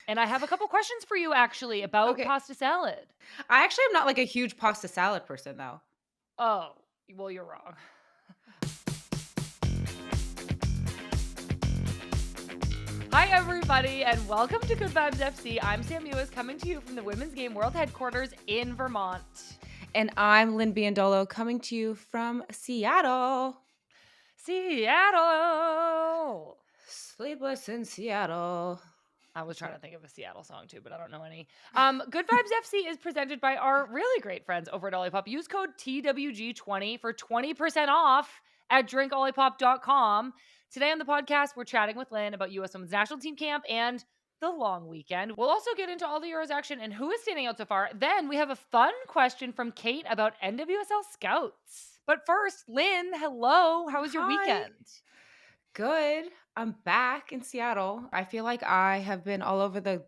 And I have a couple questions for you actually about Okay. pasta salad. I actually am not like a huge pasta salad person though. Oh, well, you're wrong. Hi, everybody, and welcome to Good Vibes FC. I'm Sam Ewis coming to you from the Women's Game World Headquarters in Vermont. And I'm Lynn Biyendolo coming to you from Seattle. Seattle! Sleepless in Seattle. I was That's trying right. to think of a Seattle song too, but I don't know any. Good Vibes FC is presented by our really great friends over at Olipop. Use code TWG20 for 20% off at drinkolipop.com. Today on the podcast, we're chatting with Lynn about US Women's National Team Camp and the long weekend. We'll also get into all the Euros action and who is standing out so far. Then we have a fun question from Kate about NWSL Scouts. But first, Lynn, hello. How was your Hi. weekend? Good. I'm back in Seattle. I feel like I have been all over the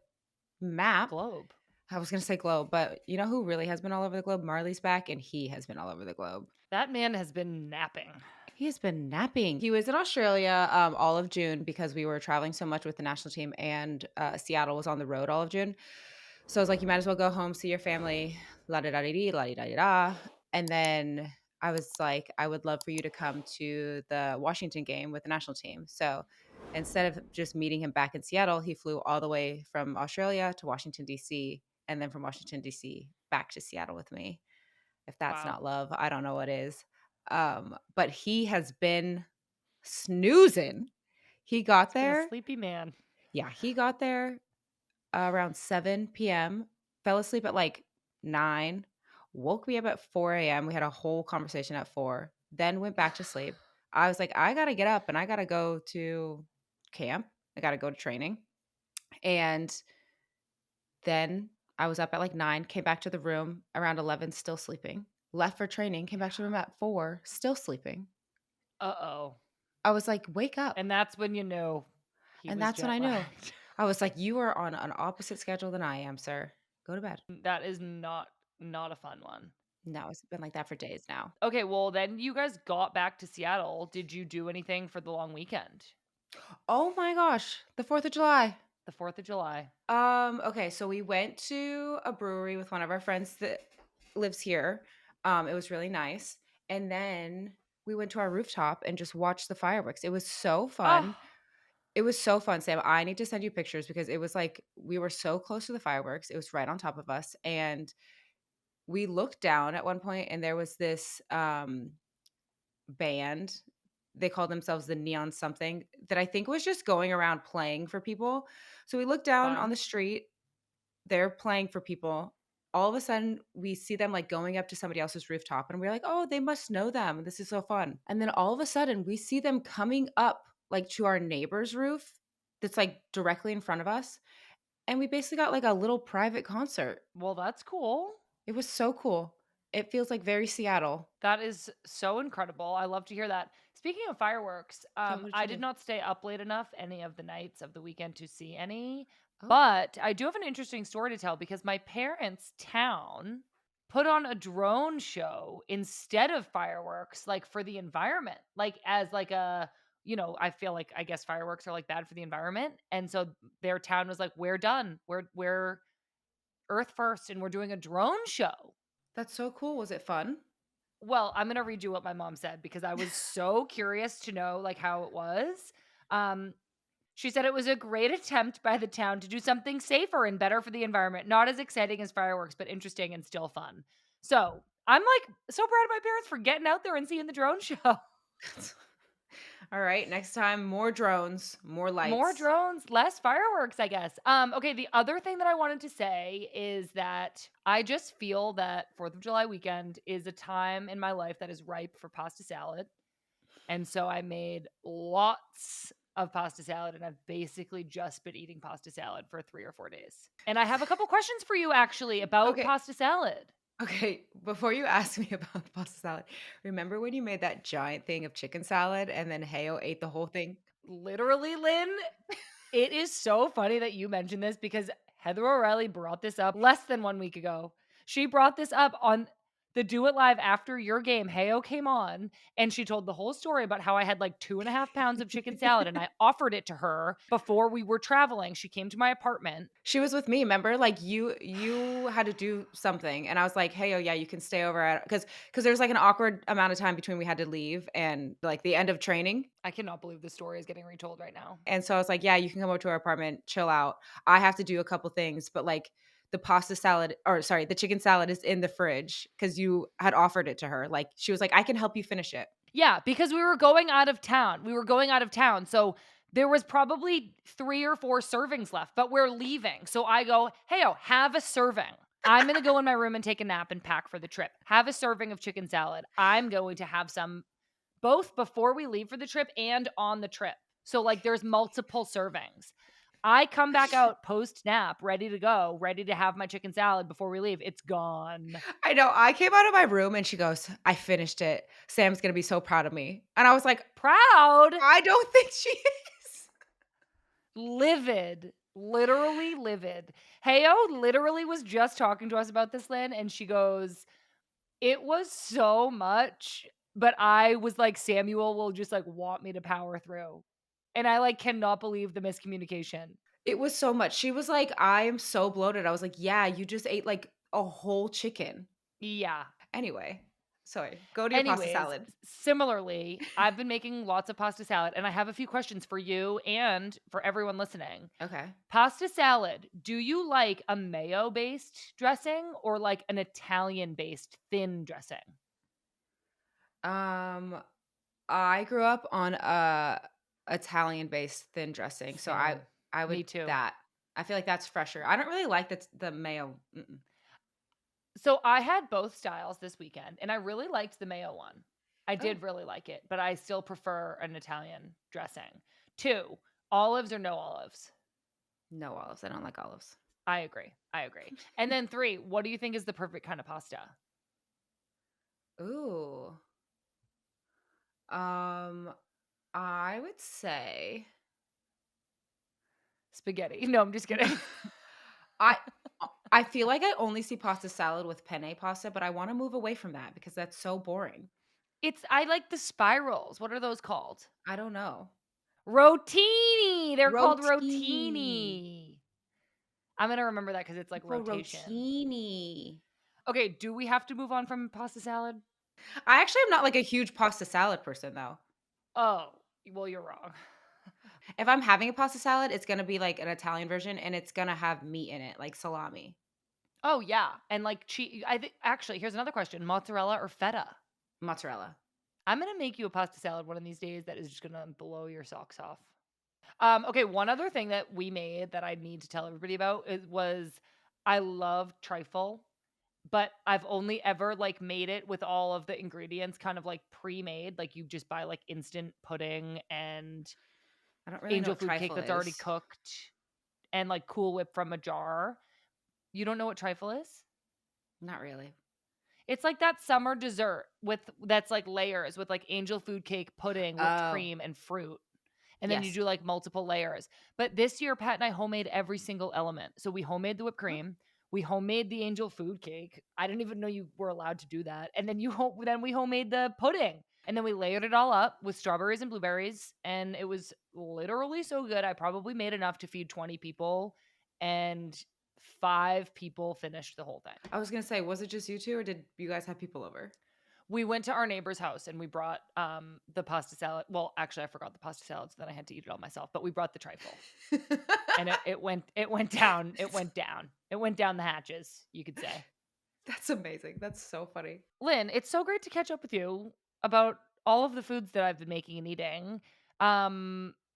map. Globe. I was going to say globe, but you know who really has been all over the globe? Marley's back, and he has been all over the globe. That man has been napping. He has been napping. He was in Australia all of June because we were traveling so much with the national team, and Seattle was on the road all of June. So I was like, you might as well go home, see your family, la da da dee, la di da di da. And then I was like, I would love for you to come to the Washington game with the national team. So instead of just meeting him back in Seattle, he flew all the way from Australia to Washington, D.C., and then from Washington, D.C., back to Seattle with me. If that's Wow. not love, I don't know what is. But he has been snoozing. He got It's been a there. sleepy man. Yeah, he got there around 7 p.m., fell asleep at like 9, woke me up at 4 a.m. We had a whole conversation at 4, then went back to sleep. I was like, I got to get up and I got to go to camp. I got to go to training. And then I was up at like 9, came back to the room around 11, still sleeping. Left for training, came back to the room at 4, still sleeping. Uh-oh. I was like, wake up. And that's when you know he And was that's when jet I knew. lagged. I was like, you are on an opposite schedule than I am, sir. Go to bed. That is not a fun one. No, it's been like that for days now. Okay, well then you guys got back to Seattle. Did you do anything for the long weekend? Oh my gosh, the 4th of July. The 4th of July. Okay, so we went to a brewery with one of our friends that lives here. It was really nice. And then we went to our rooftop and just watched the fireworks. It was so Oh, fun. It was so fun, Sam. I need to send you pictures because it was like we were so close to the fireworks. It was right on top of us. And we looked down at one point and there was this band. They called themselves the Neon Something that I think was just going around playing for people. So we looked down on fun. the street. They're playing for people. All of a sudden, we see them like going up to somebody else's rooftop, and we're like, "Oh, they must know them. This is so fun." And then all of a sudden, we see them coming up like to our neighbor's roof that's like directly in front of us, and we basically got like a little private concert. Well, that's cool. It was so cool. It feels like very Seattle. That is so incredible. I love to hear that. Speaking of fireworks, Yeah, what did I you did do? not stay up late enough any of the nights of the weekend to see any, Oh, but I do have an interesting story to tell because my parents' town put on a drone show instead of fireworks, like for the environment, like as like a, I feel like I guess fireworks are like bad for the environment, and so their town was like, "We're done. We're Earth first, and we're doing a drone show." that's so cool. Was it fun? Well, I'm gonna read you what my mom said because I was so curious to know, like, how it was. Um, she said it was a great attempt by the town to do something safer and better for the environment. Not as exciting as fireworks, but interesting and still fun. So I'm like so proud of my parents for getting out there and seeing the drone show. All right, next time, more drones, more More lights. drones, less fireworks, I guess. Okay, the other thing that I wanted to say is that I just feel that 4th of July weekend is a time in my life that is ripe for pasta salad. And so I made lots of pasta salad and I've basically just been eating pasta salad for 3 or 4 days. And I have a couple questions for you actually about Okay, pasta salad. okay, before you ask me about the pasta salad, remember when you made that giant thing of chicken salad and then Heo ate the whole thing? Literally, Lynn, it is so funny that you mentioned this because Heather O'Reilly brought this up less than 1 week ago. She brought this up on the Do It Live after your game, Heyo came on and she told the whole story about how I had like 2.5 pounds of chicken salad and I offered it to her before we were traveling. She came to my apartment. She was with me, remember? Like, you had to do something, and I was like, "Hey, oh, yeah, you can stay over at" because there's, like, an awkward amount of time between we had to leave and, like, the end of training, I cannot believe this story is getting retold right now. and so I was like, "Yeah, you can come over to our apartment, chill out. I have to do a couple things, but, like, the pasta salad or sorry, the chicken salad is in the fridge because you had offered it to her." Like, she was like, "I can help you finish it." Yeah, because we were going out of town. We were going out of town. So there was probably 3 or 4 servings left, but we're leaving. So I go, "Heyo, have a serving. I'm gonna go in my room and take a nap and pack for the trip. Have a serving of chicken salad. I'm going to have some both before we leave for the trip and on the trip." So, like, there's multiple servings. I come back out post nap, ready to go, ready to have my chicken salad before we leave. It's gone. I know, I came out of my room and she goes, "I finished it. Sam's gonna be so proud of me." And I was like, Proud, "I don't think she is." livid, literally livid. Heyo literally was just talking to us about this, Lynn, and she goes, "It was so much, but I was like, Samuel will just like want me to power through." And I like cannot believe the miscommunication. It was so much. She was like, "I am so bloated." I was like, "Yeah, you just ate, like, a whole chicken." Yeah. Anyway, sorry, go to your pasta Anyways, salad. similarly, I've been making lots of pasta salad and I have a few questions for you and for everyone listening. Okay. Pasta salad, do you like a mayo-based dressing or like an Italian-based thin dressing? Um, I grew up on a Italian-based thin dressing, so Same. I would Me too. that. I feel like that's fresher. I don't really like the mayo. Mm-mm. So I had both styles this weekend and I really liked the mayo one. I Oh, did really like it, but I still prefer an Italian dressing. 2, olives or no olives? no olives. I don't like olives. I agree. I agree. And then 3, what do you think is the perfect kind of pasta? Ooh. Um, I would say Spaghetti. No, I'm just kidding. I I feel like I only see pasta salad with penne pasta, but I wanna move away from that because that's so boring. I like the spirals. What are those called? I don't know. Rotini. They're called Rotini. rotini. I'm gonna remember that because it's like People rotation. rotini. Okay, do we have to move on from pasta salad? I actually am not like a huge pasta salad person though. Oh, well, you're wrong. If I'm having a pasta salad, it's gonna be like an Italian version and it's gonna have meat in it, like salami. Oh, yeah, and like cheese. I think actually, here's another question: mozzarella or feta? Mozzarella. I'm gonna make you a pasta salad one of these days that is just gonna blow your socks off. Okay, one other thing that we made that I need to tell everybody about was I love trifle, but I've only ever like made it with all of the ingredients kind of like pre-made. Like you just buy like instant pudding and I don't really know angel what food cake trifle that's already is. cooked and like Cool Whip from a jar. You don't know what trifle is? Not really. It's like that summer dessert with that's like layers with like angel food cake, pudding, whipped Oh, cream, and fruit. And then you yes. do like multiple layers. But this year, Pat and I homemade every single element. So we homemade the whipped Oh, cream. We homemade the angel food cake. I didn't even know you were allowed to do that. And then then we homemade the pudding. And then we layered it all up with strawberries and blueberries. And it was literally so good. I probably made enough to feed 20 people. And 5 people finished the whole thing. I was gonna say, was it just you two or did you guys have people over? We went to our neighbor's house and we brought the pasta salad. Well, actually I forgot the pasta salad, so then I had to eat it all myself, but we brought the trifle. And it went down. It went down the hatches, you could say. That's amazing. That's so funny. Lynn, it's so great to catch up with you about all of the foods that I've been making and eating.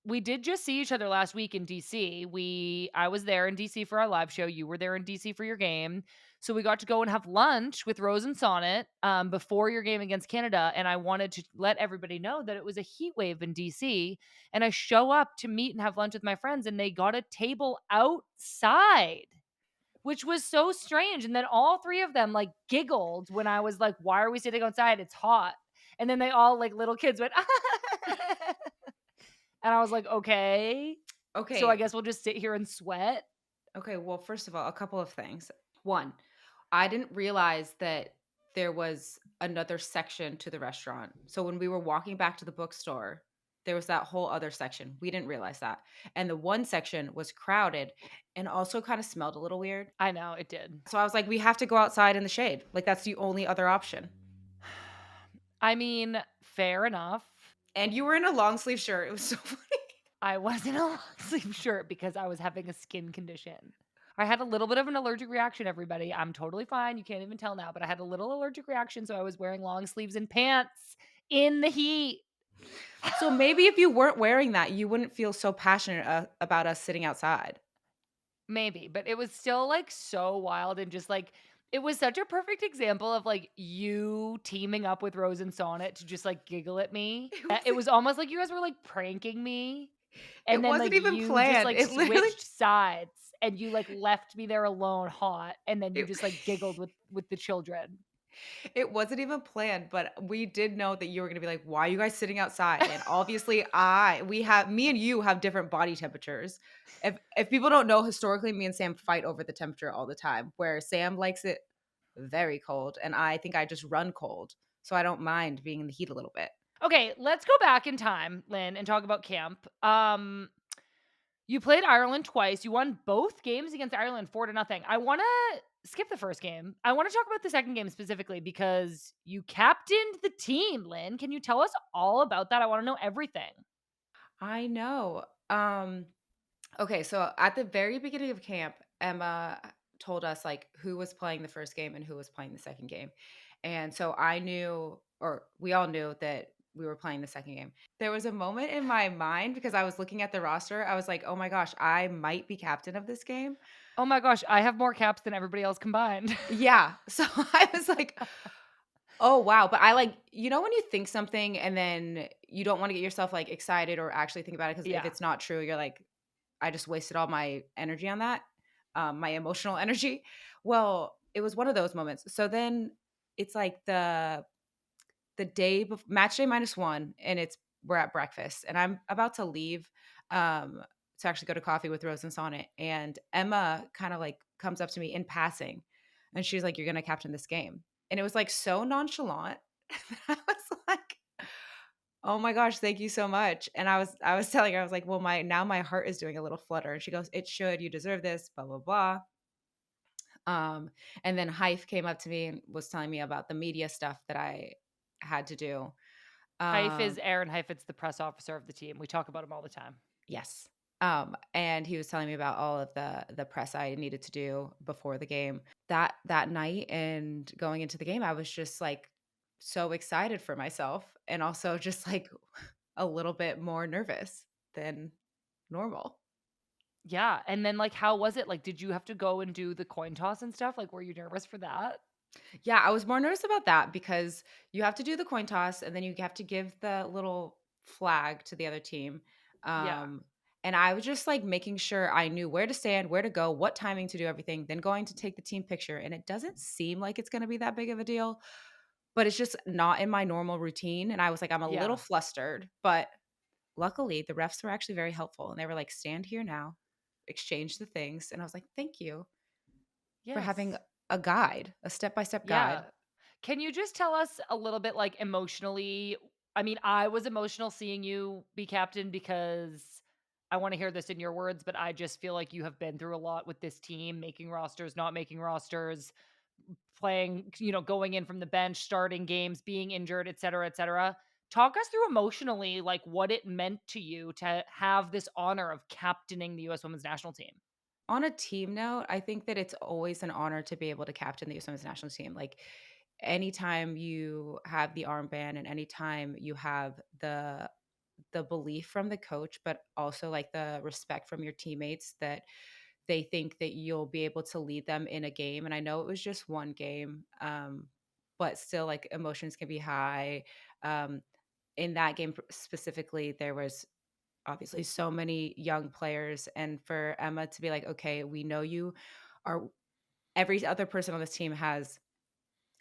We did just see each other last week in DC. I was there in DC for our live show. You were there in DC for your game. So we got to go and have lunch with Rose and Sonnett before your game against Canada. And I wanted to let everybody know that it was a heat wave in DC. And I show up to meet and have lunch with my friends, and they got a table outside, which was so strange. And then all 3 of them like giggled when I was like, "Why are we sitting outside? It's hot." And then they all like little kids went, and I was like, "Okay. So I Okay. guess we'll just sit here and sweat." Okay. Well, first of all, a couple of things. One, I didn't realize that there was another section to the restaurant. So when we were walking back to the bookstore, there was that whole other section. We didn't realize that. And the one section was crowded and also kind of smelled a little weird. I know, it did. So I was like, we have to go outside in the shade. Like that's the only other option. I mean, fair enough. And you were in a long sleeve shirt. It was so funny. I was in a long sleeve shirt because I was having a skin condition. I had a little bit of an allergic reaction, everybody. I'm totally fine. You can't even tell now, but I had a little allergic reaction, so I was wearing long sleeves and pants in the heat. So maybe if you weren't wearing that, you wouldn't feel so passionate about us sitting outside. Maybe, but it was still, like, so wild and just, like it was such a perfect example of, like, you teaming up with Rose and Sonnett to just, like, giggle at me. It was almost like you guys were, like, pranking me, It and then, wasn't like, even you just, planned. like, It literally switched sides, and you, like, left me there alone hot, and then you it, just, like, giggled with the children. it wasn't even planned, but we did know that you were gonna be like, "Why are you guys sitting outside?" And obviously, me and you have different body temperatures. If people don't know, historically, me and Sam fight over the temperature all the time. Where Sam likes it very cold, and I think I just run cold, so I don't mind being in the heat a little bit. Okay, let's go back in time, Lynn, and talk about camp. You played Ireland twice. You won both games against Ireland 4-0. I wanna skip the first game. I wanna talk about the second game specifically because you captained the team, Lynn. Can you tell us all about that? I wanna know everything. I know. Okay, so at the very beginning of camp, Emma told us like who was playing the first game and who was playing the second game. And so I knew, or we all knew that we were playing the second game. There was a moment in my mind because I was looking at the roster. I was like, oh my gosh, I might be captain of this game. Oh my gosh, I have more caps than everybody else combined. Yeah. So I was like, oh wow. But I like, when you think something and then you don't want to get yourself like excited or actually think about it because if Yeah. it's not true, you're like, I just wasted all my energy on that, my emotional energy. Well, it was one of those moments. So then it's like the day match day -1, and we're at breakfast, and I'm about to leave to actually go to coffee with Rose and Sonnet, and Emma kind of like comes up to me in passing, and she's like, "You're gonna captain this game," and it was like so nonchalant. I was like, oh my gosh, thank you so much. And I was telling her, I was like, well, my heart is doing a little flutter. And she goes, it should, you deserve this, blah, blah, blah. Um, and then Hype came up to me and was telling me about the media stuff that I had to do. Hyph is Um, Aaron Heifetz, the press officer of the team. We talk about him all the time. yes. And he was telling me about all of the press I needed to do before the game. That night and going into the game, I was just like so excited for myself and also just like a little bit more nervous than normal. Yeah, and then, like, how was it? Like, did you have to go and do the coin toss and stuff? Like, were you nervous for that? Yeah, I was more nervous about that because you have to do the coin toss and then you have to give the little flag to the other team. Yeah. Um, and I was just like making sure I knew where to stand, where to go, what timing to do everything, then going to take the team picture. And it doesn't seem like it's going to be that big of a deal, but it's just not in my normal routine. And I was like, I'm a little Yeah. flustered, but luckily the refs were actually very helpful and they were like, stand here now, exchange the things. And I was like, thank you for having Yes. a guide, a step by step guide. Yeah. Can you just tell us a little bit, like, emotionally I mean, I was emotional seeing you be captain because I wanna hear this in your words, but I just feel like you have been through a lot with this team, making rosters, not making rosters, playing, going in from the bench, starting games, being injured, et cetera, et cetera. Talk us through emotionally, like, what it meant to you to have this honor of captaining the US Women's National Team. On a team note, I think that it's always an honor to be able to captain the U.S. national team. Like anytime you have the armband and anytime you have the belief from the coach, but also like the respect from your teammates that they think that you'll be able to lead them in a game. And I know it was just one game, but still like emotions can be high. Um, in that game specifically, there was obviously so many young players and for Emma to be like, "Okay, we know you are." Every other person on this team has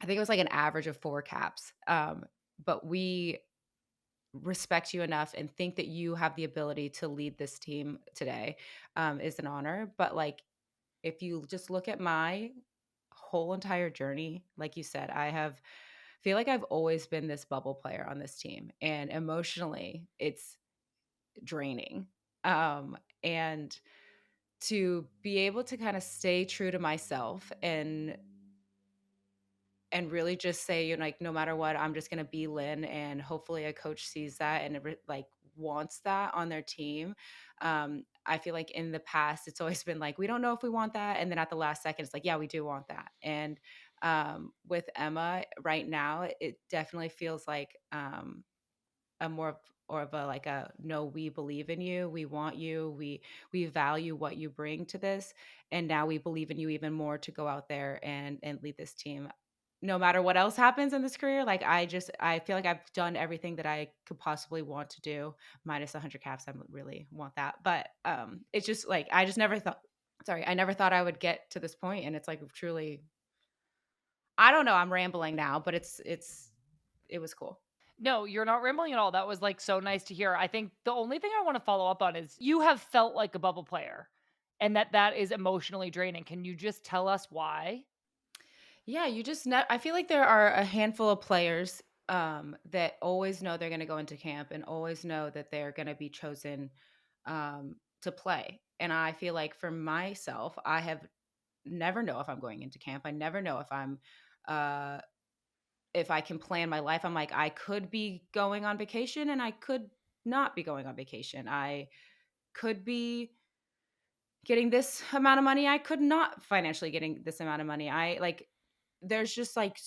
I think it was like an average of 4 caps. But we respect you enough and think that you have the ability to lead this team today, is an honor. But like if you just look at my whole entire journey, like you said, I have feel like I've always been this bubble player on this team, and emotionally, it's draining. And to be able to kind of stay true to myself and really just say, like, no matter what, I'm just gonna be Lynn, and hopefully a coach sees that and like wants that on their team. I feel like in the past, it's always been like, we don't know if we want that, and then at the last second, it's like, yeah, we do want that. And with Emma right now, it definitely feels like a more or of a like a no, we believe in you, we want you, we value what you bring to this, and now we believe in you even more to go out there and lead this team no matter what else happens in this career. Like, I feel like I've done everything that I could possibly want to do, minus 100 caps. I don't really want that, but it's just like I just never thought, sorry, I never thought I would get to this point, and it's like truly, I don't know, I'm rambling now, but it was cool. No, you're not rambling at all. That was like so nice to hear. I think the only thing I want to follow up on is you have felt like a bubble player and that is emotionally draining. Can you just tell us why? Yeah, you just I feel like there are a handful of players that always know they're going to go into camp and always know that they're going to be chosen to play. And I feel like for myself, I have never know if I'm going into camp. I never know uh, if I can plan my life. I'm like, I could be going on vacation and I could not be going on vacation. I could be getting this amount of money. I could not financially getting this amount of money. I like there's just like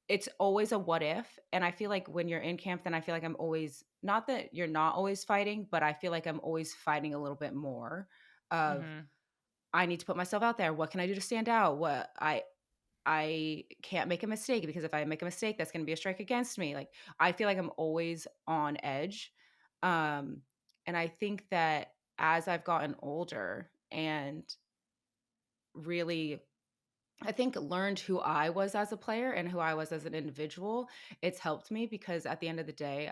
it's always a what if, and I feel like when you're in camp, then I feel like I'm always, not that you're not always fighting, but I feel like I'm always fighting a little bit more of, Mhm. I need to put myself out there. What can I do to stand out? What I can't make a mistake, because if I make a mistake, that's going to be a strike against me. Like, I feel like I'm always on edge. Um and I think that as I've gotten older and really, I think, learned who I was as a player and who I was as an individual, it's helped me because at the end of the day,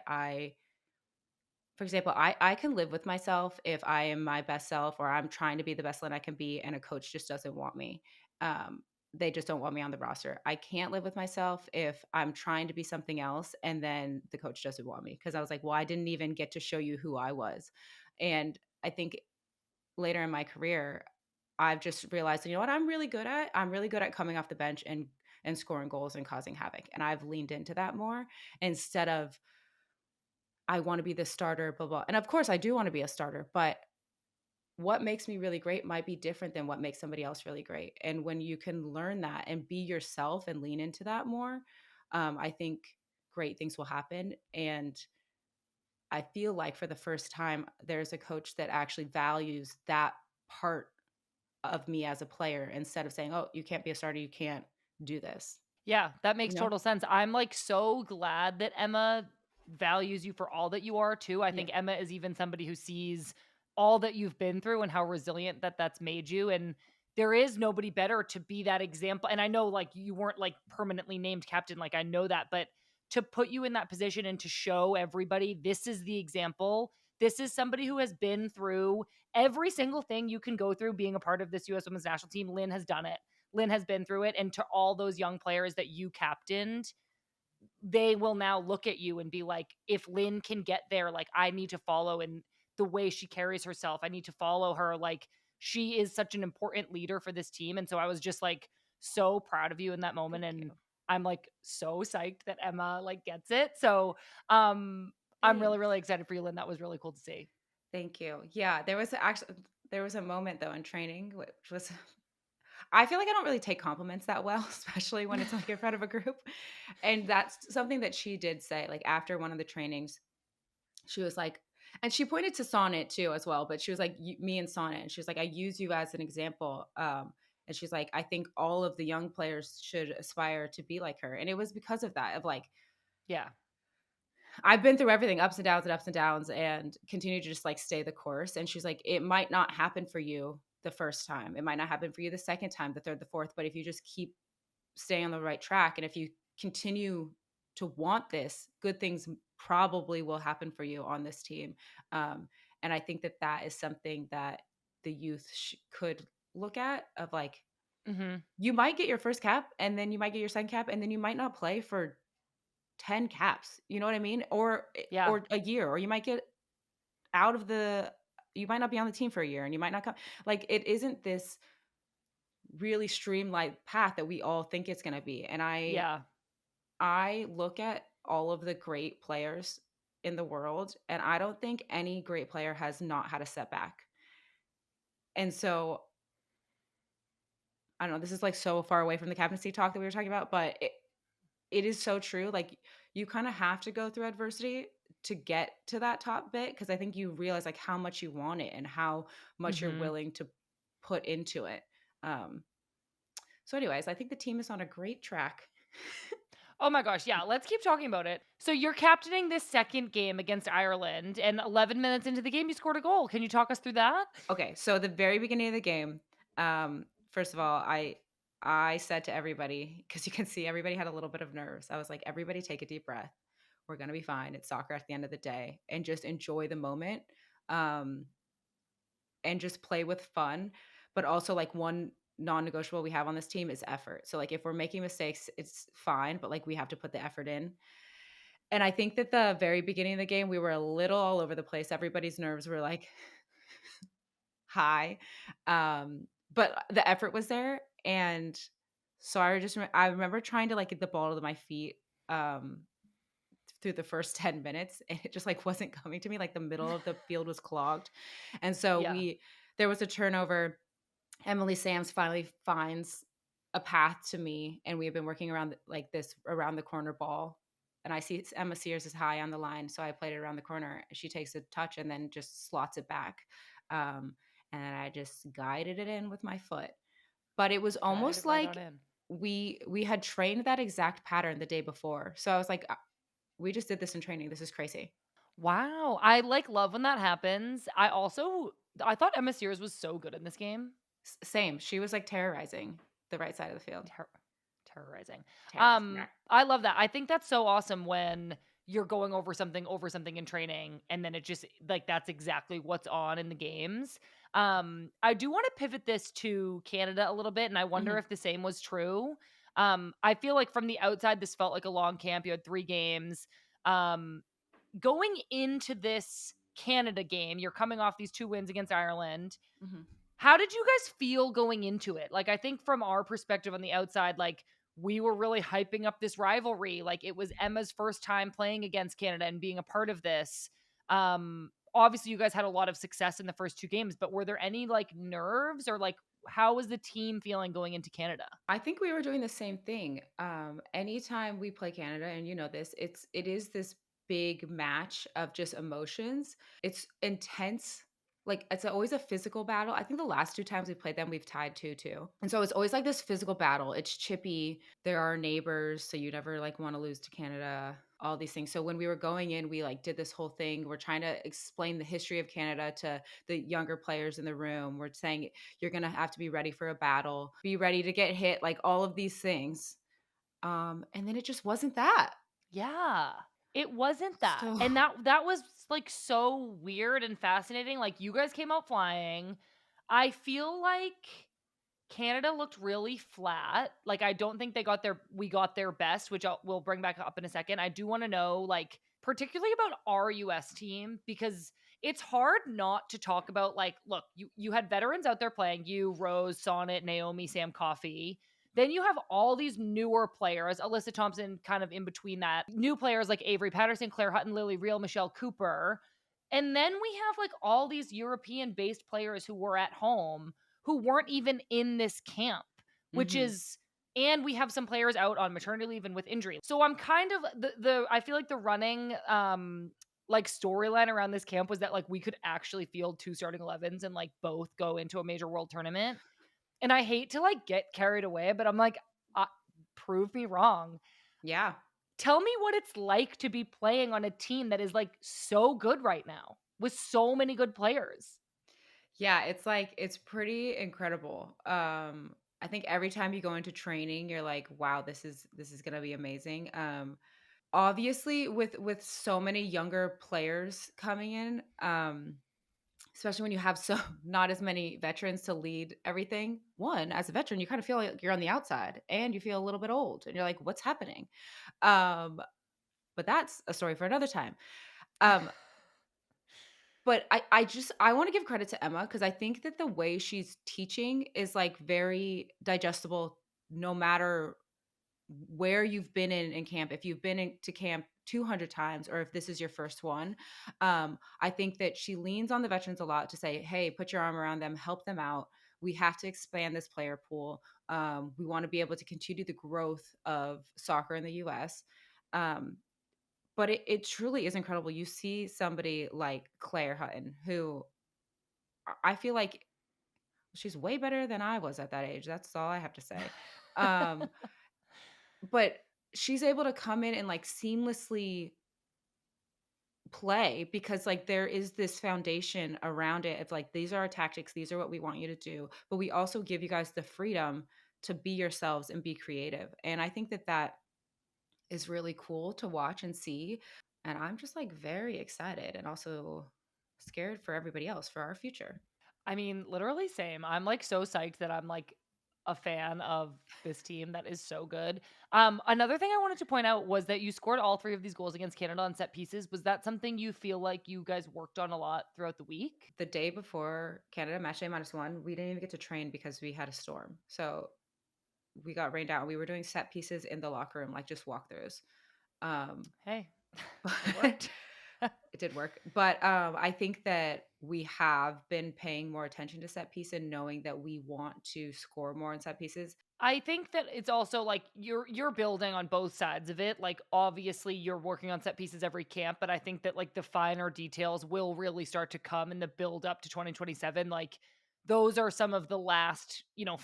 for example, I can live with myself if I am my best self or I'm trying to be the best Lynn I can be and a coach just doesn't want me. Um, they just don't want me on the roster. I can't live with myself if I'm trying to be something else and then the coach doesn't want me, because I was like, well, I didn't even get to show you who I was. And I think later in my career, I've just realized, you know what I'm really good at? I'm really good at coming off the bench and scoring goals and causing havoc. And I've leaned into that more instead of, I want to be the starter, blah blah. And of course I do want to be a starter, but what makes me really great might be different than what makes somebody else really great. And when you can learn that and be yourself and lean into that more, I think great things will happen. And I feel like for the first time, there's a coach that actually values that part of me as a player instead of saying, "Oh, you can't be a starter, you can't do this." Yeah, that makes You know? total sense. I'm, like, so glad that Emma values you for all that you are too. I Yeah. think Emma is even somebody who sees all that you've been through and how resilient that's made you, and there is nobody better to be that example, and I know, like, you weren't, like, permanently named captain, like, I know that, but to put you in that position and to show everybody, this is the example, this is somebody who has been through every single thing you can go through being a part of this US Women's National Team. Lynn has done it. Lynn has been through it. And to all those young players that you captained, they will now look at you and be like, if Lynn can get there, like, I need to follow in the way she carries herself. I need to follow her. Like, she is such an important leader for this team. And so I was just like so proud of you in that moment. Thank And you. I'm like so psyched that Emma like gets it. So I'm really, Thanks. really excited for you, Lynn. That was really cool to see. Thank you. Yeah, there was a moment though in training, which was, I feel like I don't really take compliments that well, especially when it's like in front of a group. And that's something that she did say, like after one of the trainings, she was like, and she pointed to Sonnett too as well, but she was like, me and Sonnett, and she was like, I use you as an example. And she's like, I think all of the young players should aspire to be like her. And it was because of that, of like, Yeah. I've been through everything, ups and downs, and continue to just like stay the course. And she's like, it might not happen for you the first time. It might not happen for you the second time, the third, the fourth. But if you just keep staying on the right track, and if you continue to want this, good things probably will happen for you on this team. And I think that that is something that the youth could look at, of like, Mhm. You might get your first cap, and then you might get your second cap, and then you might not play for 10 caps, you know what I mean? Yeah. Or a year, or you might get out of the you might not be on the team for a year, and you might not come like, it isn't this really streamlined path that we all think it's gonna be, and Yeah. I look at all of the great players in the world, and I don't think any great player has not had a setback. And so, I don't know, this is, like, so far away from the captaincy talk that we were talking about, but it is so true, like, you kinda have to go through adversity to get to that top bit, because I think you realize, like, how much you want it and how much you're Mhm. willing to put into it. Um, so anyways, I think the team is on a great track. Oh my gosh, yeah, let's keep talking about it. So you're captaining this second game against Ireland, and 11 minutes into the game, you scored a goal. Can you talk us through that? Okay, so the very beginning of the game, first of all, I said to everybody, because you can see everybody had a little bit of nerves. I was like, everybody take a deep breath. We're gonna be fine. It's soccer at the end of the day, and just enjoy the moment, um, and just play with fun. But also, like, one non-negotiable we have on this team is effort. So like if we're making mistakes, it's fine, but like we have to put the effort in. And I think that the very beginning of the game, we were a little all over the place. Everybody's nerves were like high. But the effort was there, and so I remember trying to, like, get the ball to my feet, um, through the first 10 minutes, and it just, like, wasn't coming to me, like, the middle of the field was clogged, and so Yeah. we there was a turnover. Emily Sams finally finds a path to me, and we have been working around like this around the corner ball. And I see Emma Sears is high on the line, so I played it around the corner. She takes a touch and then just slots it back, um, and I just guided it in with my foot. But it was Guided almost it right on like in. we had trained that exact pattern the day before. So I was like, "We just did this in training. This is crazy." Wow, I, like, love when that happens. I thought Emma Sears was so good in this game. Same. She was like terrorizing the right side of the field. Ter terrorizing. Terrorizing. Yeah. I love that. I think that's so awesome when you're going over something in training, and then it just like, that's exactly what's on in the games. I do wanna pivot this to Canada a little bit, and I wonder Mhm. if the same was true. I feel like from the outside, this felt like a long camp. You had 3 games. Um, Going into this Canada game, you're coming off these 2 wins against Ireland. Mhm. How did you guys feel going into it? Like, I think from our perspective on the outside, like, we were really hyping up this rivalry. Like, it was Emma's first time playing against Canada and being a part of this. Obviously, you guys had a lot of success in the first 2 games, but were there any, like, nerves or, like, how was the team feeling going into Canada? I think we were doing the same thing. Anytime we play Canada, and you know this, it is this big match of just emotions. It's intense. Like it's always a physical battle. I think the last 2 times we played them, we've tied 2-2. And so it's always like this physical battle. It's chippy. There are neighbors, so you never like want to lose to Canada. All these things. So when we were going in, we like did this whole thing. We're trying to explain the history of Canada to the younger players in the room. We're saying you're gonna have to be ready for a battle, be ready to get hit, like all of these things. And then it just wasn't that. Yeah. It wasn't that. So And that was, like, so weird and fascinating. Like, you guys came out flying. I feel like Canada looked really flat. Like, I don't think we got their best, which we'll bring back up in a second. I do wanna know, like, particularly about our US team, because it's hard not to talk about, like, look, you had veterans out there playing, you, Rose, Sonnett, Naomi, Sam Coffey. Then you have all these newer players, Alyssa Thompson kind of in between that, new players like Avery Patterson, Claire Hutton, Lily Reel, Michelle Cooper. And then we have, like, all these European-based players who were at home who weren't even in this camp, which mhm. is and we have some players out on maternity leave and with injury. So I'm kind of the I feel like the running like storyline around this camp was that like we could actually field 2 starting 11s and like both go into a major world tournament. And I hate to like get carried away, but I'm like uh, prove me wrong. Yeah. Tell me what it's like to be playing on a team that is like so good right now with so many good players. Yeah, it's like it's pretty incredible. I think every time you go into training, you're like, wow, this is gonna be amazing. Obviously with so many younger players coming in, especially when you have so not as many veterans to lead everything. One, as a veteran, you kind of feel like you're on the outside and you feel a little bit old and you're like, what's happening? Um, but that's a story for another time. Um, but I want to give credit to Emma because I think that the way she's teaching is like very digestible no matter where you've been in camp. If you've been to camp 200 times or if this is your first one, I think that she leans on the veterans a lot to say, hey, put your arm around them, help them out. We have to expand this player pool. We want to be able to continue the growth of soccer in the US. um, but it truly is incredible. You see somebody like Claire Hutton, who I feel like she's way better than I was at that age. That's all I have to say. Um, but she's able to come in and like seamlessly play because like there is this foundation around it of like these are our tactics, these are what we want you to do, but we also give you guys the freedom to be yourselves and be creative. And I think that that is really cool to watch and see. And I'm just like very excited and also scared for everybody else for our future. I mean, literally same. I'm like so psyched that I'm like a fan of this team that is so good. Another thing I wanted to point out was that you scored all three of these goals against Canada on set pieces. Was that something you feel like you guys worked on a lot throughout the week? The day before Canada match day -1, we didn't even get to train because we had a storm. So we got rained out. We were doing set pieces in the locker room, like just walkthroughs. Um, Hey, it but worked. it did work. But I think that we have been paying more attention to set piece and knowing that we want to score more in set pieces. I think that it's also like you're building on both sides of it. Like obviously you're working on set pieces every camp, but I think that like the finer details will really start to come in the build up to 2027. Like those are some of the last,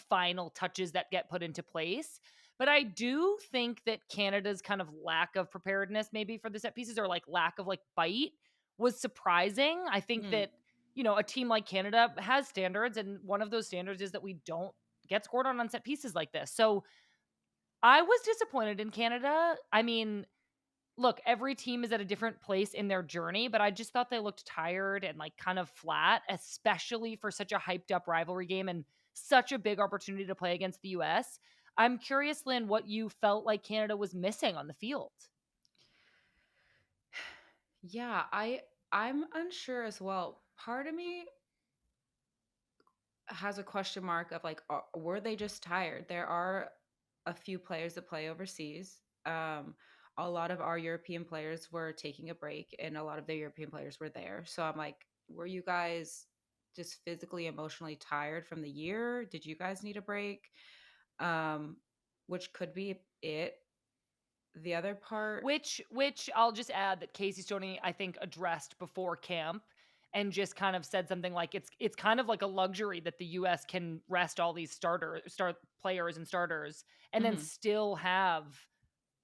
final touches that get put into place. But I do think that Canada's kind of lack of preparedness maybe for the set pieces or like lack of like bite was surprising. I think Mm. that a team like Canada has standards and one of those standards is that we don't get scored on set pieces like this. So I was disappointed in Canada. I mean, look, every team is at a different place in their journey, but I just thought they looked tired and like kind of flat, especially for such a hyped up rivalry game and such a big opportunity to play against the US. I'm curious, Lynn, what you felt like Canada was missing on the field. Yeah, I'm unsure as well. Part of me has a question mark of like, were they just tired? There are a few players that play overseas. A lot of our European players were taking a break, and a lot of the European players were there. So I'm like, were you guys just physically, emotionally tired from the year? Did you guys need a break? Um, which could be it. The other part, Which I'll just add that Casey Stoney, I think, addressed before camp and just kind of said something like it's kind of like a luxury that the US can rest all these start players and starters and then mhm. still have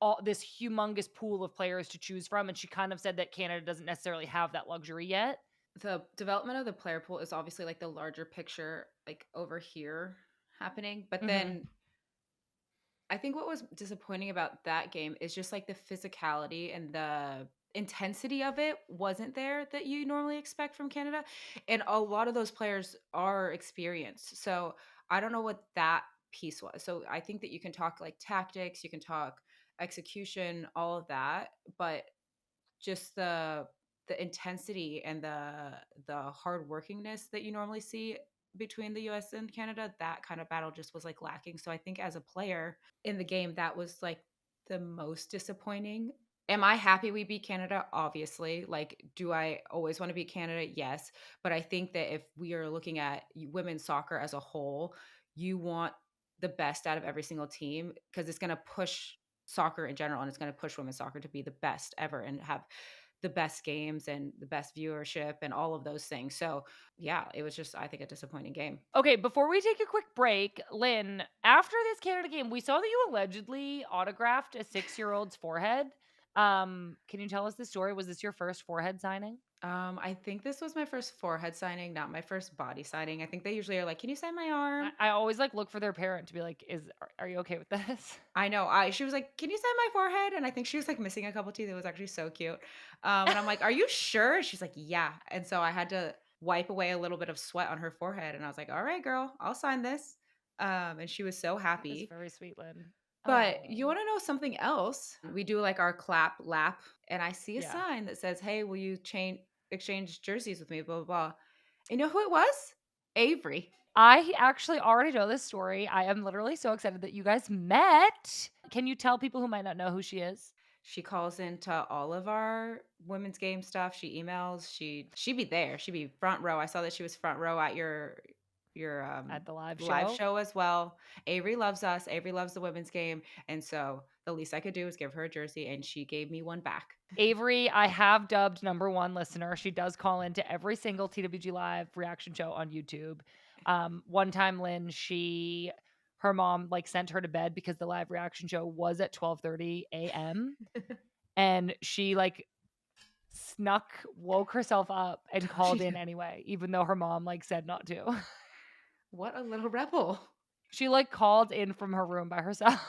all this humongous pool of players to choose from. And she kind of said that Canada doesn't necessarily have that luxury yet. The development of the player pool is obviously like the larger picture, like over here happening. But Hmm. then I think what was disappointing about that game is just like the physicality and the intensity of it wasn't there that you normally expect from Canada. And a lot of those players are experienced. So I don't know what that piece was. So I think that you can talk like tactics, you can talk execution, all of that, but just the intensity and the hard workingness that you normally see between the US and Canada, that kind of battle just was like lacking. So I think as a player in the game, that was like the most disappointing. Am I happy we beat Canada? Obviously. Like, do I always want to beat Canada? Yes. But I think that if we are looking at women's soccer as a whole, you want the best out of every single team because it's going to push soccer in general and it's going to push women's soccer to be the best ever and have the best games and the best viewership and all of those things. So, yeah, it was just I think a disappointing game. Okay, before we take a quick break, Lynn, after this Canada game, we saw that you allegedly autographed a 6-year-old's forehead. Can you tell us the story? Was this your first forehead signing? I think this was my first forehead signing, not my first body signing. I think they usually are like, "Can you sign my arm?" I always like look for their parent to be like, are you okay with this? I know. I She was like, "Can you sign my forehead?" And I think she was like missing a couple teeth. It was actually so cute. And I'm like, "Are you sure?" She's like, "Yeah." And so I had to wipe away a little bit of sweat on her forehead, and I was like, "All right, girl, I'll sign this." And she was so That is happy. very sweet, Lynn. But Oh, you wanna know something else? We do, like, our clap lap, and I see a yeah. sign that says, "Hey, will you exchange jerseys with me, blah, blah, blah." You know who it was? Avery. I actually already know this story. I am literally so excited that you guys met. Can you tell people who might not know who she is? She calls into all of our women's game stuff. She emails. She'd be there. She'd be front row. I saw that she was front row at your At the live live show? show as well. Avery loves us. Avery loves the women's game, and so the least I could do was give her a jersey, and she gave me one back. Avery, I have dubbed number one listener. She does call into every single TWG Live reaction show on YouTube. One time, Lynn, her mom like sent her to bed because the live reaction show was at 12:30 a.m. and she like woke herself up and She called in anyway, even though her mom like said not to. What a little rebel. She like called in from her room by herself.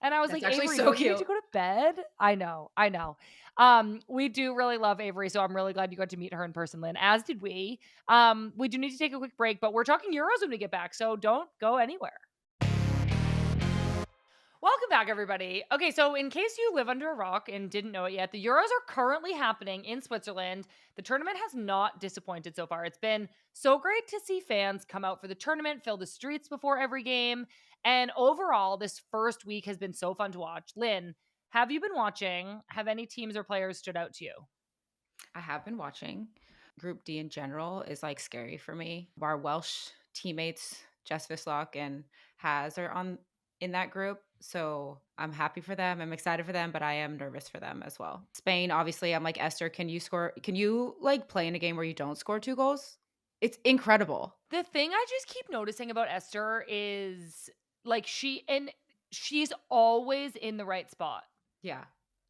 And I was That's like, actually "Avery, so don't you need to cute. go to bed?" I know, I know. We do really love Avery, so I'm really glad you got to meet her in person, Lynn, as did we. We do need to take a quick break, but we're talking Euros when we get back, so don't go anywhere. Welcome back, everybody. Okay, so in case you live under a rock and didn't know it yet, the Euros are currently happening in Switzerland. The tournament has not disappointed so far. It's been so great to see fans come out for the tournament, fill the streets before every game. And overall, this first week has been so fun to watch. Lynn, have you been watching? Have any teams or players stood out to you? I have been watching. Group D in general is like scary for me. Our Welsh teammates, Jess Vislock and Haz, are on in that group. So I'm happy for them. I'm excited for them, but I am nervous for them as well. Spain, obviously, I'm like, Esther, can you like play in a game where you don't score 2 goals? It's incredible. The thing I just keep noticing about Esther is like she's always in the right spot. Yeah.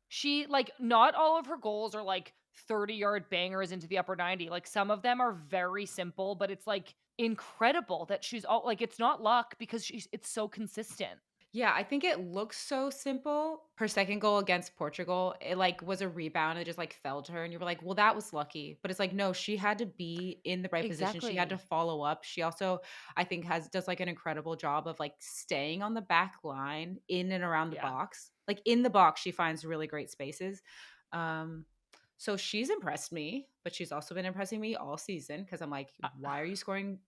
She like not all of her goals are like 30-yard bangers into the upper 90. Like some of them are very simple, but it's like incredible that she's all like it's not luck because it's so consistent. Yeah, I think it looks so simple. Her second goal against Portugal, it like was a rebound. It just like fell to her, and you were like, "Well, that was lucky." But it's like, no, she had to be in the right position. She had to Exactly. follow up. She also, I think, has does like an incredible job of like staying on the back line in and around the Yeah. box. Like in the box, she finds really great spaces. Um, so she's impressed me, but she's also been impressing me all season because I'm like, Uh, why are you scoring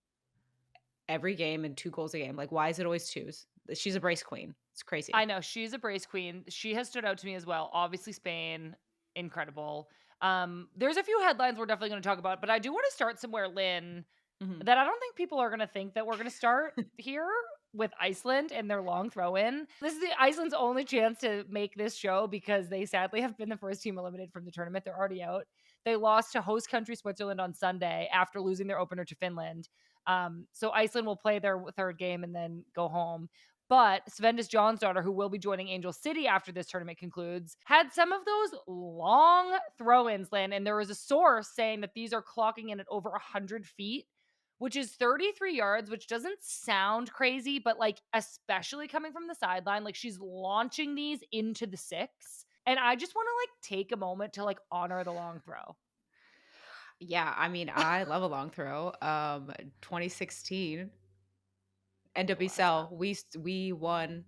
every game and 2 goals a game? Like, why is it always twos? She's a brace queen. It's I crazy. know she's a brace queen. She has stood out to me as well. Obviously Spain, incredible. There's a few headlines we're definitely going to talk about, but I do want to start somewhere, Lynn, Mhm. that I don't think people are gonna think that we're gonna start here with Iceland and their long throw in. This is Iceland's only chance to make this show because they sadly have been the first team eliminated from the tournament. They're already out. They lost to host country Switzerland on Sunday after losing their opener to Finland. So Iceland will play their third game and then go home. But Svenda's John's daughter, who will be joining Angel City after this tournament concludes, had some of those long throw ins, Lynn. And there was a source saying that these are clocking in at over 100 feet, which is 33 yards, which doesn't sound crazy, but like, especially coming from the sideline, like she's launching these into the six. And I just want to like take a moment to like honor the long throw. Yeah, I mean, I love a long throw. 2016 The last time. NWSL, we won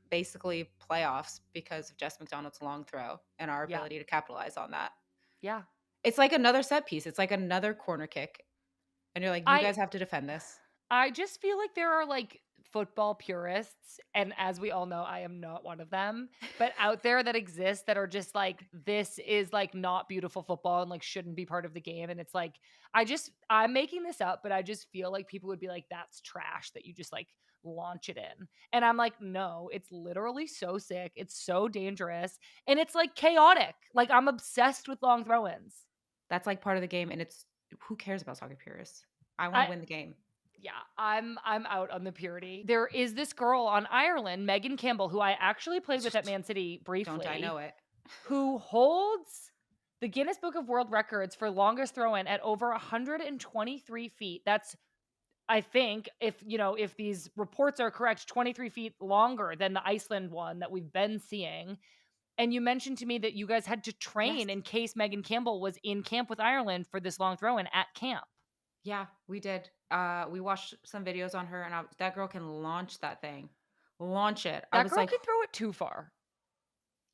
basically playoffs because of Jess McDonald's long throw and our Yeah. ability to capitalize on that. Yeah. It's like another set piece. It's like another corner kick, and you're like, you I guys have to defend this. I just feel like there are like football purists, and as we all know, I am not one of them, but out there that exist that are just like, this is like not beautiful football and like shouldn't be part of the game. And it's like, I'm making this up, but I just feel like people would be like, that's trash that you just like launch it in. And I'm like, no, it's literally so sick. It's so dangerous. And it's like chaotic. Like I'm obsessed with long throw ins. That's like part of the game, and it's who cares about soccer purists? I want to I, win the game. Yeah, I'm out on the purity. There is this girl on Ireland, Megan Campbell, who I actually played with at Man City Don't I briefly, know it? who holds the Guinness Book of World Records for longest throw-in at over 123 feet. That's, I think, if these reports are correct, 23 feet longer than the Iceland one that we've been seeing. And you mentioned to me that you guys had to Yes. train in case Megan Campbell was in camp with Ireland for this long throw-in at camp. Yeah, we did. We watched some videos on her, and that girl can launch that thing. Launch it. I That was girl like, can throw it too far.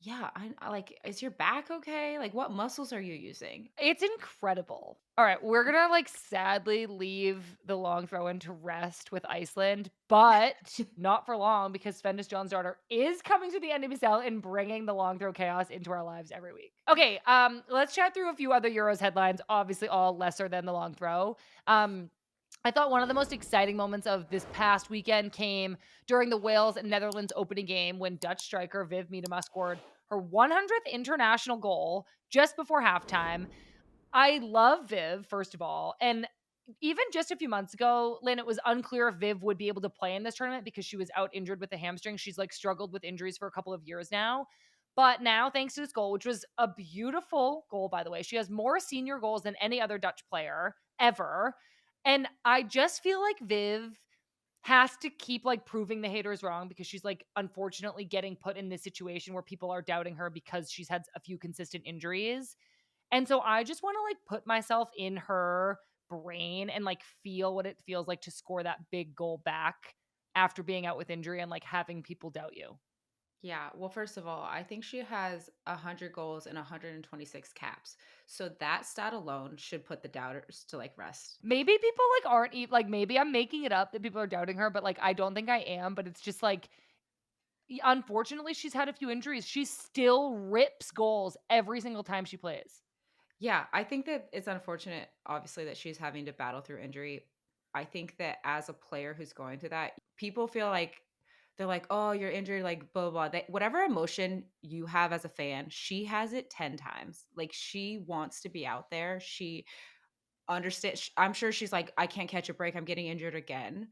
yeah, I like, is your back okay? Like, what muscles are you using? It's incredible. All right, we're gonna like sadly leave the long throw in to rest with Iceland, but not for long because Sven John's daughter is coming to the NWSL and bringing the long throw chaos into our lives every week. Okay, let's chat through a few other Euros headlines, obviously all lesser than the long throw. Um, I thought one of the most exciting moments of this past weekend came during the Wales and Netherlands opening game when Dutch striker Viv Miedema scored her 100th international goal just before halftime. I love Viv, first of all. And even just a few months ago, Lynn, it was unclear if Viv would be able to play in this tournament because she was out injured with a hamstring. She's like struggled with injuries for a couple of years now. But now, thanks to this goal, which was a beautiful goal, by the way, she has more senior goals than any other Dutch player ever. And I just feel like Viv has to keep like proving the haters wrong because she's like unfortunately getting put in this situation where people are doubting her because she's had a few consistent injuries. And so I just want to like put myself in her brain and like feel what it feels like to score that big goal back after being out with injury and like having people doubt you. Yeah, well, first of all, I think she has 100 goals and 126 caps. So that stat alone should put the doubters to like rest. Maybe people like aren't like maybe I'm making it up that people are doubting her, but like I don't think I am, but it's just like unfortunately she's had a few injuries. She still rips goals every single time she plays. Yeah, I think that it's unfortunate, obviously, that she's having to battle through injury. I think that as a player who's going through that, people feel like they're like, oh, you're injured, like blah, blah, blah. Whatever emotion you have as a fan, she has it 10 times. Like, she wants to be out there. She understands. I'm sure she's like, I can't catch a break. I'm getting injured again.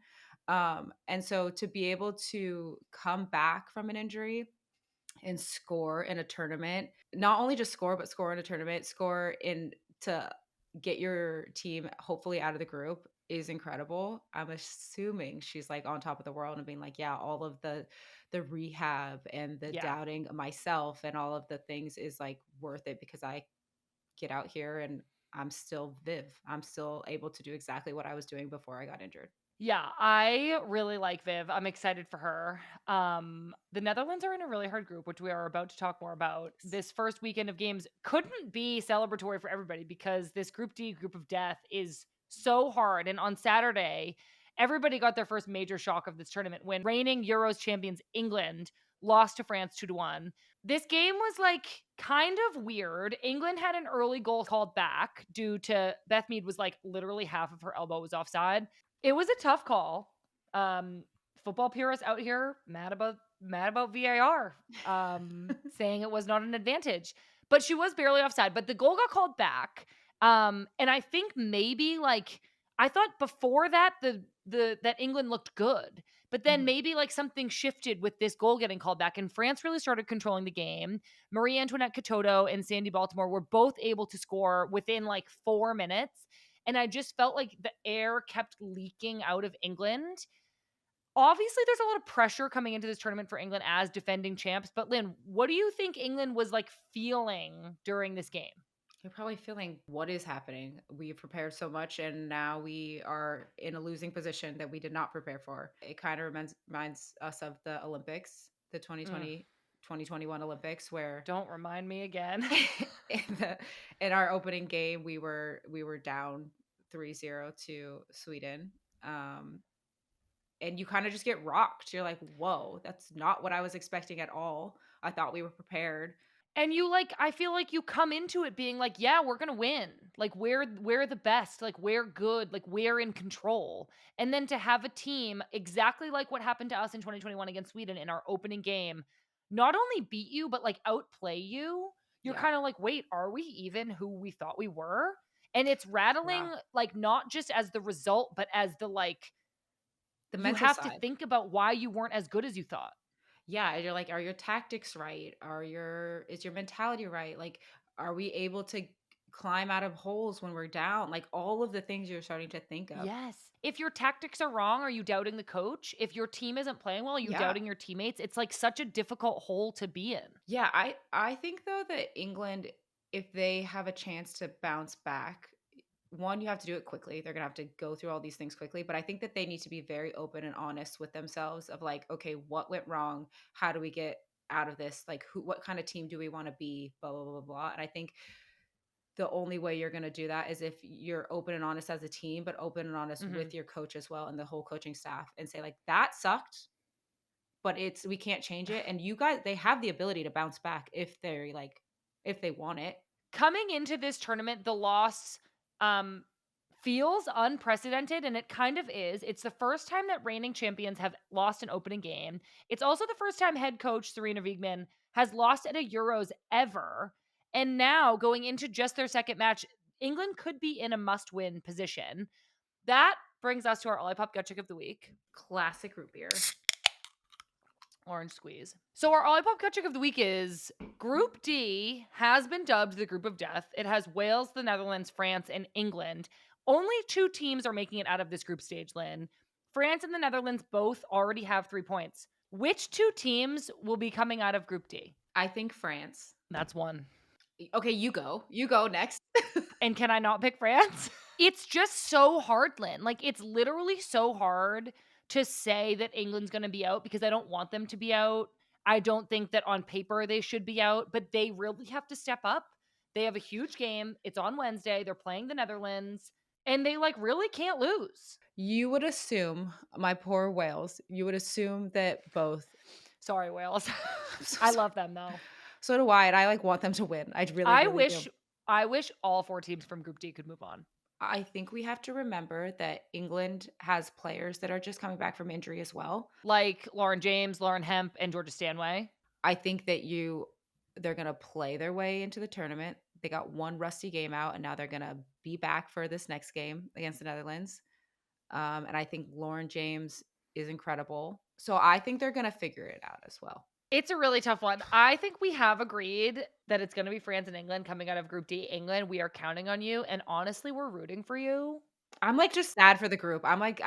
And so to be able to come back from an injury and score in a tournament, not only just score, but score in a tournament, score in to get your team hopefully out of the group is incredible. I'm assuming she's like on top of the world and being like, yeah, all of the rehab and the Yeah. doubting myself and all of the things is like worth it because I get out here and I'm still Viv. I'm still able to do exactly what I was doing before I got injured. Yeah, I really like Viv. I'm excited for her. The Netherlands are in a really hard group, which we are about to talk more about. This first weekend of games couldn't be celebratory for everybody because this Group D, Group of Death, is so hard. And on Saturday, everybody got their first major shock of this tournament when reigning Euros champions England lost to France 2-1. This game was like kind of weird. England had an early goal called back due to Beth Mead was like literally half of her elbow was offside. It was a tough call. Um, Football purists out here mad about VAR, saying it was not an advantage. But she was barely offside. But the goal got called back. And I think maybe like I thought before that the that England looked good. But then Mhm. maybe like something shifted with this goal getting called back, and France really started controlling the game. Marie Antoinette Katoto and Sandy Baltimore were both able to score within like 4 minutes. And I just felt like the air kept leaking out of England. Obviously, there's a lot of pressure coming into this tournament for England as defending champs. But Lynn, what do you think England was like feeling during this game? You're probably feeling what is happening. We prepared so much and now we are in a losing position that we did not prepare for. It kind of reminds us of the Olympics, the Mm, 2021 Olympics, where don't remind me again. in the in our opening game we were down 3-0 to Sweden. Um and you kind of just get rocked. You're like, "Whoa, that's not what I was expecting at all. I thought we were prepared." And you like I feel like you come into it being like, yeah, we're going to win. Like we're the best, like we're good, like we're in control. And then to have a team exactly like what happened to us in 2021 against Sweden in our opening game, not only beat you but like outplay you. You're Yeah. kind of like, "Wait, are we even who we thought we were?" And it's Yeah. rattling like not just as the result but as the like The you mental have to side. think about why you weren't as good as you thought. Yeah, and you're like, are your tactics right? Is your mentality right? Like, are we able to climb out of holes when we're down? Like all of the things you're starting to think of. Yes. If your tactics are wrong, are you doubting the coach? If your team isn't playing well, are you Yeah. doubting your teammates? It's like such a difficult hole to be in. Yeah, I think though that England, if they have a chance to bounce back, one, you have to do it quickly. They're gonna have to go through all these things quickly. But I think that they need to be very open and honest with themselves of like, okay, what went wrong? How do we get out of this? Like what kind of team do we want to be? Blah, blah, blah, blah. And I think the only way you're gonna do that is if you're open and honest as a team, but open and honest Mhm. with your coach as well and the whole coaching staff and say, like, that sucked, but we can't change it. And you guys, they have the ability to bounce back if they're like, if they want it. Coming into this tournament, the loss um, feels unprecedented, and it kind of is. It's the first time that reigning champions have lost an opening game. It's also the first time head coach Serena Wiegmann has lost at a Euros ever. And now, going into just their second match, England could be in a must-win position. That brings us to our Olipop Gut Chick of the Week. Classic root beer. Orange squeeze. So our Olipop Gut Chick of the Week is Group D has been dubbed the Group of Death. It has Wales, the Netherlands, France, and England. Only 2 teams are making it out of this group stage, Lynn. France and the Netherlands both already have 3 points. Which 2 teams will be coming out of Group D? I think France. That's 1. Okay, you go. You go next. And can I not pick France? It's just so hard, Lynn. Like, it's literally so hard to say that England's going to be out because I don't want them to be out. I don't think that on paper they should be out, but they really have to step up. They have a huge game. It's on Wednesday. They're playing the Netherlands, and they like really can't lose. You would assume, my poor Wales, you would assume that both. Sorry, Wales. So I sorry. love them though. So do I, and I like want them to win. I really do. I wish all 4 teams from Group D could move on. I think we have to remember that England has players that are just coming back from injury as well. Like Lauren James, Lauren Hemp, and Georgia Stanway. I think that they're going to play their way into the tournament. They got one rusty game out, and now they're going to be back for this next game against the Netherlands. And I think Lauren James is incredible. So I think they're going to figure it out as well. It's a really tough one. I think we have agreed that it's going to be France and England coming out of Group D. England, we are counting on you, and honestly, we're rooting for you. I'm like just sad for the group. I'm like,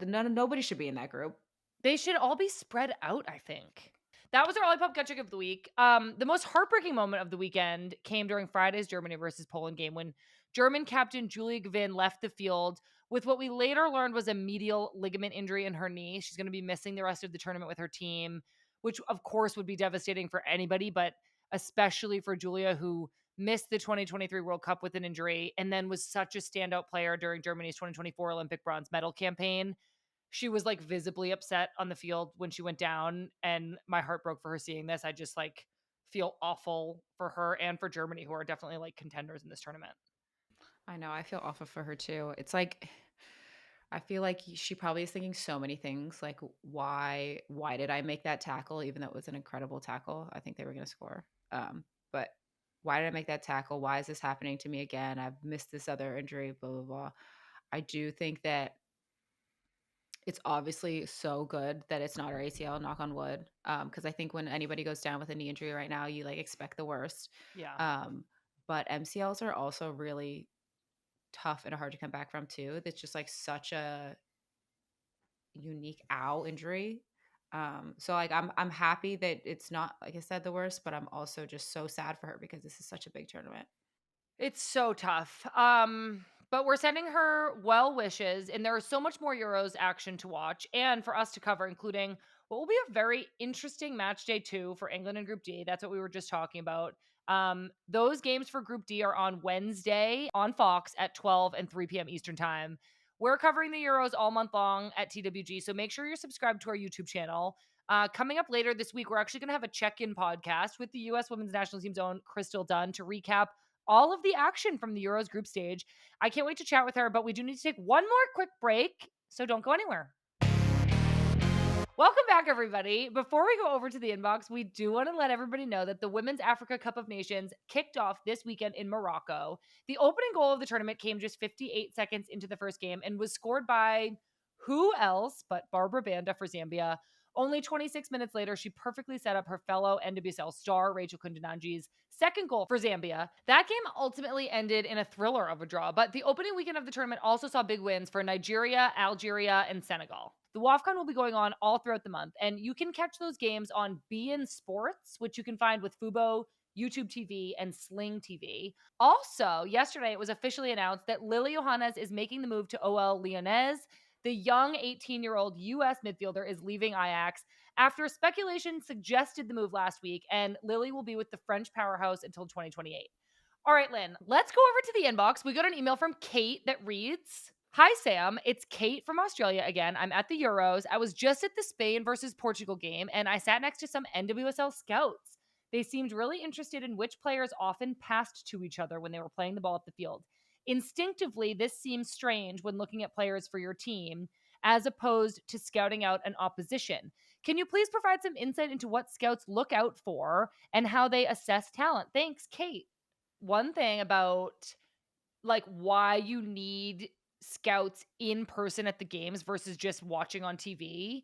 nobody should be in that group. They should all be spread out, I think. That was our Lollipop Gut Chick of the Week. The most heartbreaking moment of the weekend came during Friday's Germany versus Poland game when German captain Julia Gvin left the field with what we later learned was a medial ligament injury in her knee. She's going to be missing the rest of the tournament with her team, which of course would be devastating for anybody, but especially for Julia, who missed the 2023 World Cup with an injury and then was such a standout player during Germany's 2024 Olympic bronze medal campaign. She was like visibly upset on the field when she went down, and my heart broke for her seeing this. I just like feel awful for her and for Germany, who are definitely like contenders in this tournament. I know. I feel awful for her too. It's like, I feel like she probably is thinking so many things like, why did I make that tackle even though it was an incredible tackle? I think they were going to score. But why did I make that tackle? Why is this happening to me again? I've missed this other injury, blah, blah, blah. I do think that it's obviously so good that it's not her ACL, knock on wood. Because I think when anybody goes down with a knee injury right now, you like expect the worst. Yeah. But MCLs are also really tough and hard to come back from too. That's just like such a unique injury. So like I'm happy that it's not, like I said, the worst, but I'm also just so sad for her because this is such a big tournament. It's so tough. But we're sending her well wishes, and there is so much more Euros action to watch and for us to cover, including what will be a very interesting match day 2 for England and Group D. That's what we were just talking about. Those games for Group D are on Wednesday on Fox at 12 and 3 p.m. Eastern Time. We're covering the Euros all month long at TWG, so make sure you're subscribed to our YouTube channel. Coming up later this week, we're actually going to have a check-in podcast with the U.S. Women's National Team's own Crystal Dunn to recap all of the action from the Euros group stage. I can't wait to chat with her, but we do need to take one more quick break, so don't go anywhere. Welcome back, everybody. Before we go over to the inbox, we do want to let everybody know that the Women's Africa Cup of Nations kicked off this weekend in Morocco. The opening goal of the tournament came just 58 seconds into the first game and was scored by who else but Barbara Banda for Zambia. Only 26 minutes later, she perfectly set up her fellow NWSL star, Rachel Kundananji's second goal for Zambia. That game ultimately ended in a thriller of a draw, but the opening weekend of the tournament also saw big wins for Nigeria, Algeria, and Senegal. The WAFCON will be going on all throughout the month, and you can catch those games on beIN Sports, which you can find with Fubo, YouTube TV, and Sling TV. Also, yesterday it was officially announced that Lily Johannes is making the move to OL Lyonnais. The young 18-year-old US midfielder is leaving Ajax after speculation suggested the move last week, and Lily will be with the French powerhouse until 2028. All right, Lynn, let's go over to the inbox. We got an email from Kate that reads, "Hi, Sam. It's Kate from Australia again. I'm at the Euros. I was just at the Spain versus Portugal game, and I sat next to some NWSL scouts. They seemed really interested in which players often passed to each other when they were playing the ball up the field. Instinctively, this seems strange when looking at players for your team, as opposed to scouting out an opposition. Can you please provide some insight into what scouts look out for and how they assess talent? Thanks, Kate." One thing about like why you need scouts in person at the games versus just watching on TV,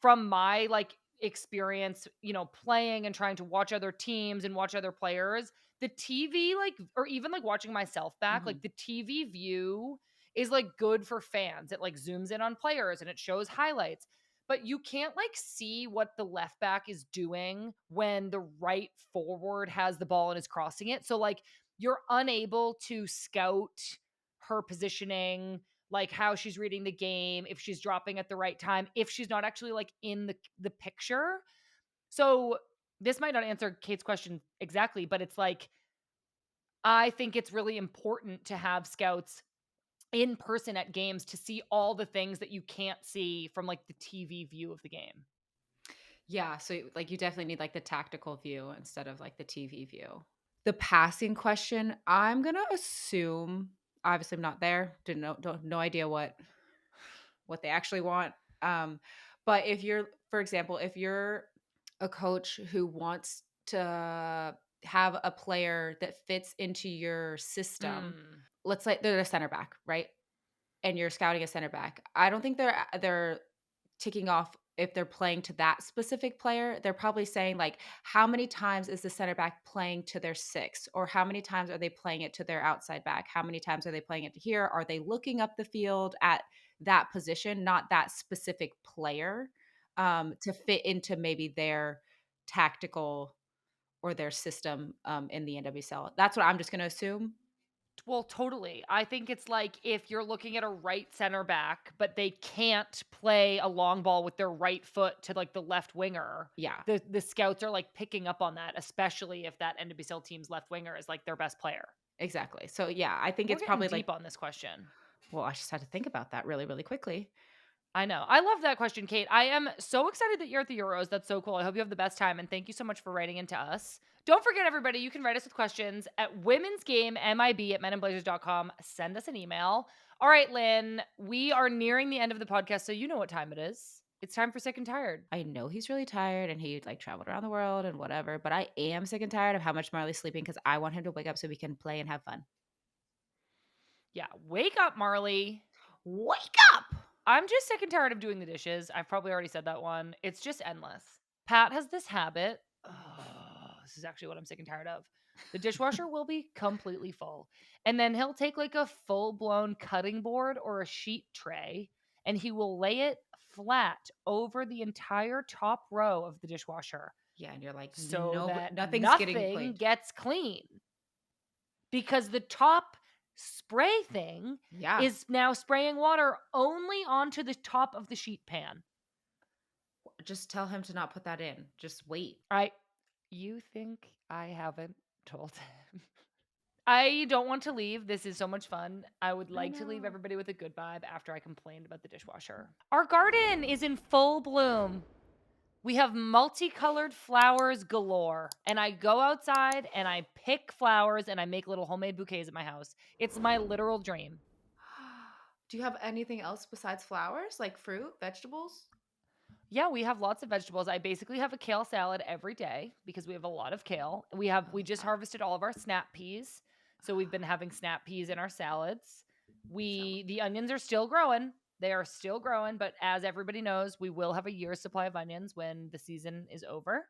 from my like experience, playing and trying to watch other teams and watch other players, the TV, like, or even like watching myself back, Mhm. like the TV view is like good for fans. It like zooms in on players and it shows highlights, but you can't like see what the left back is doing when the right forward has the ball and is crossing it. So like you're unable to scout her positioning, like how she's reading the game, if she's dropping at the right time, if she's not actually like in the picture. So this might not answer Kate's question exactly, but it's like I think it's really important to have scouts in person at games to see all the things that you can't see from like the TV view of the game. Yeah, so like you definitely need like the tactical view instead of like the TV view. The passing question, I'm gonna assume. Obviously, I'm not there. Didn't know. Don't no idea what they actually want. Um, but if you're, for example, if you're a coach who wants to have a player that fits into your system, Mm. let's say they're a center back, right? And you're scouting a center back. I don't think they're ticking off if they're playing to that specific player. They're probably saying like, how many times is the center back playing to their six, or how many times are they playing it to their outside back? How many times are they playing it to here? Are they looking up the field at that position, not that specific player, to fit into maybe their tactical or their system in the NWSL? That's what I'm just going to assume. Well, totally. I think it's like if you're looking at a right center back, but they can't play a long ball with their right foot to like the left winger. Yeah, The scouts are like picking up on that, especially if that NWSL team's left winger is like their best player. exactly. So yeah, I think We're it's getting probably like, deep on this question. well, I just had to think about that really, really quickly. I know. I love that question, Kate. I am so excited that you're at the Euros. That's so cool. I hope you have the best time. And thank you so much for writing into us. Don't forget, everybody, you can write us with questions at womensgamemib@menandblazers.com. Send us an email. All right, Lynn, we are nearing the end of the podcast, so you know what time it is. It's time for Sick and Tired. I know he's really tired and he like traveled around the world and whatever, but I am sick and tired of how much Marley's sleeping because I want him to wake up so we can play and have fun. Yeah, wake up, Marley. Wake up! I'm just sick and tired of doing the dishes. I've probably already said that one. It's just endless. Pat has this habit. Oh, this is actually what I'm sick and tired of. The dishwasher will be completely full. And then he'll take like a full blown cutting board or a sheet tray and he will lay it flat over the entire top row of the dishwasher Yeah, and you're like, so no, that nothing's getting nothing cleaned. gets clean, because the top spray thing Yeah, is now spraying water only onto the top of the sheet pan. just tell him to not put that in. Just wait. You think I haven't told him? I don't want to leave. This is so much fun. I would I like to leave know. everybody with a good vibe after I complained about the dishwasher. Our garden is in full bloom. We have multicolored flowers galore. And I go outside and I pick flowers and I make little homemade bouquets at my house. It's my literal dream. Do you have anything else besides flowers, like fruit, vegetables? Yeah, we have lots of vegetables. I basically have a kale salad every day because we have a lot of kale. We Oh, just God. harvested all of our snap peas. So we've been having snap peas in our salads. So, The onions are still growing. They are still growing, but as everybody knows, we will have a year's supply of onions when the season is over.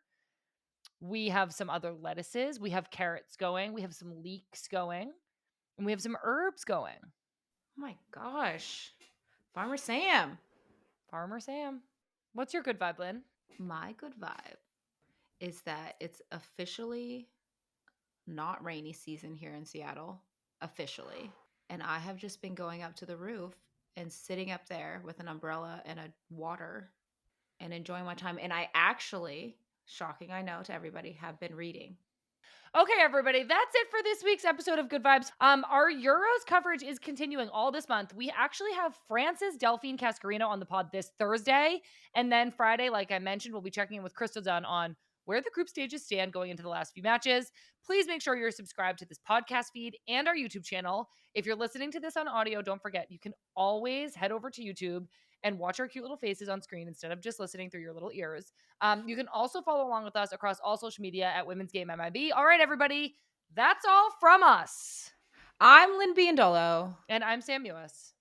We have some other lettuces. We have carrots going. We have some leeks going. And we have some herbs going. oh my gosh. Farmer Sam. Farmer Sam. What's your good vibe, Lynn? My good vibe is that it's officially not rainy season here in Seattle officially. And I have just been going up to the roof and sitting up there with an umbrella and a water and enjoying my time. And I actually, shocking I know to everybody, have been reading. Okay, everybody, that's it for this week's episode of Good Vibes. Our Euros coverage is continuing all this month. We actually have France's Delphine Cascarino on the pod this Thursday. And then Friday, like I mentioned, we'll be checking in with Crystal Dunn on where the group stages stand going into the last few matches. Please make sure you're subscribed to this podcast feed and our YouTube channel. If you're listening to this on audio, don't forget, you can always head over to YouTube and watch our cute little faces on screen instead of just listening through your little ears. You can also follow along with us across all social media at Women's Game MIB. All right, everybody, that's all from us. I'm Lynn Biyendolo. And I'm Sam Mewis.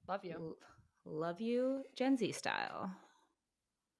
Love you. Love you, Gen Z style.